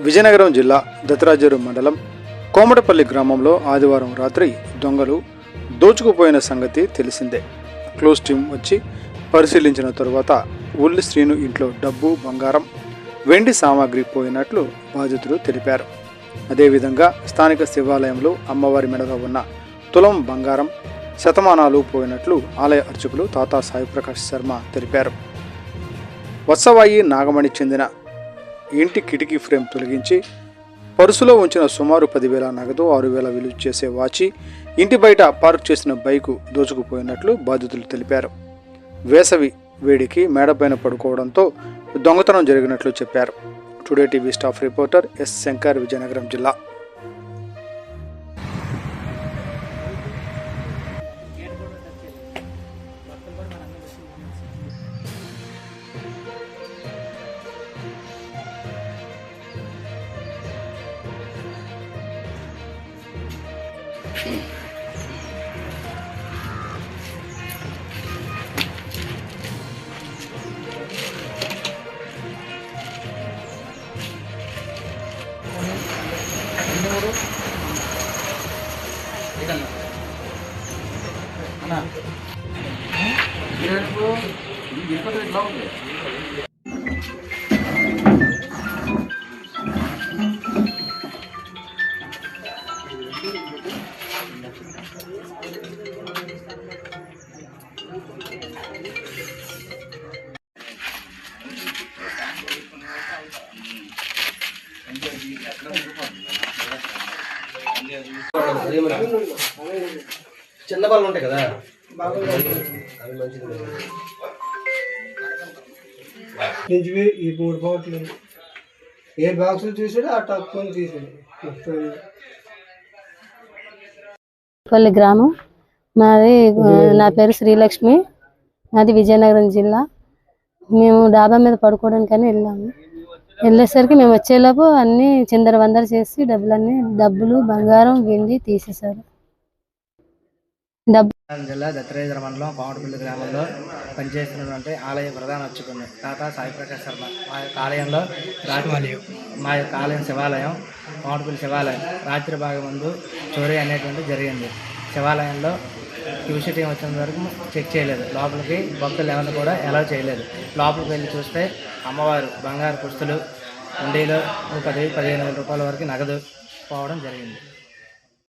విజయనగరం జిల్లా దత్తరాజేరు మండలం కోమటపల్లి గ్రామంలో ఆదివారం రాత్రి దొంగలు దోచుకుపోయిన సంగతి తెలిసిందే. క్లోజ్ టీం వచ్చి పరిశీలించిన తరువాత ఉల్లి శ్రీను ఇంట్లో డబ్బు, బంగారం, వెండి సామాగ్రి పోయినట్లు బాధితులు తెలిపారు. అదేవిధంగా స్థానిక శివాలయంలో అమ్మవారి మెడలో ఉన్న తులం బంగారం, శతమానాలు పోయినట్లు ఆలయ అర్చకులు తాతా సాయి ప్రకాష్ శర్మ తెలిపారు. వత్సవాయి నాగమణి చెందిన ఇంటి కిటికీ ఫ్రేమ్ తొలగించి పరుసులో ఉంచిన సుమారు 10,000 నగదు, 6,000 విలువ చేసే వాచి, ఇంటి బయట పార్క్ చేసిన బైకు దోచుకుపోయినట్లు బాధితులు తెలిపారు. వేసవి వేడికి మేడపైన పడుకోవడంతో దొంగతనం జరిగినట్లు చెప్పారు. Today TV staff reporter yes Shankar, Vizianagaram జిల్లా. చిన్న బళ్ళు ఉంటాయి కదా, ఈ 3 బాటిల్ ఏ బాక్సులు తీసాడు ఆ టక్కుని తీసాడు. పల్లి గ్రామం మాది. నా పేరు శ్రీలక్ష్మి, మాది విజయనగరం జిల్లా. మేము డాబా మీద పడుకోవడానికని వెళ్ళాము. వెళ్ళేసరికి మేము వచ్చేలోపు అన్నీ చిందరవందర చేసి డబ్బులు, బంగారం, వెండి తీసేశారు. జిల్లా దత్తరాజేరు మండలం కోమటపల్లి గ్రామంలో పనిచేస్తున్నటువంటి ఆలయ ప్రధాన అర్చకుడు తాతా సాయి ప్రకాష్ శర్మ. మా యొక్క ఆలయంలో ఆలయం శివాలయం, కోమటపల్లి శివాలయం రాత్రి భాగం ముందు చోరీ అనేటువంటి జరిగింది. శివాలయంలో క్యూసీ టీం వచ్చిన వరకు చెక్ చేయలేదు. లోపలికి భక్తులు ఎవరిని కూడా అలౌ చేయలేదు. లోపలికి వెళ్ళి చూస్తే అమ్మవారు బంగారు పుస్తులు, ఉండీలో 10,000-15,000 రూపాయల వరకు నగదు పోవడం జరిగింది.